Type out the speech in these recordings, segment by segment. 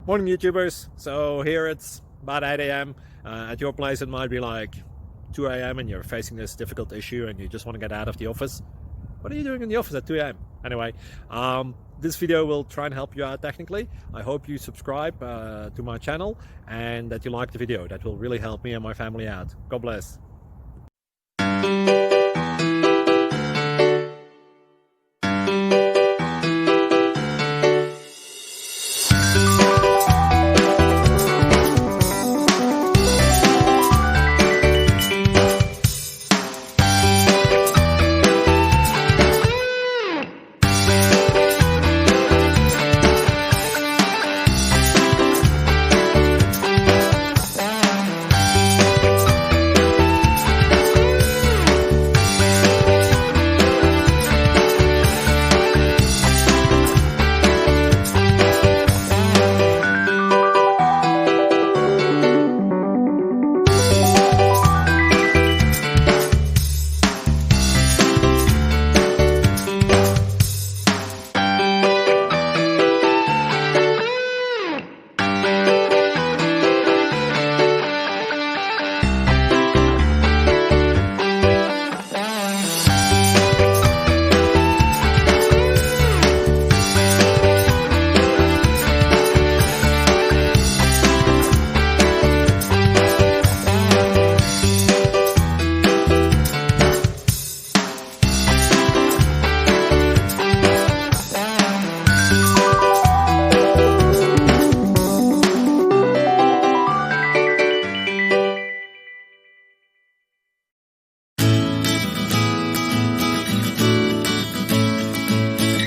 Morning YouTubers. So here it's about 8 a.m. At your place it might be like 2 a.m. and you're facing this difficult issue and you just want to get out of the office. What are you doing in the office at 2 a.m.? Anyway, this video will try and help you out technically. I hope you subscribe to my channel and that you like the video. That will really help me and my family out. God bless.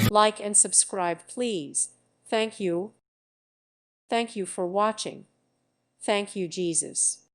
Like and subscribe, please. Thank you. Thank you for watching. Thank you, Jesus.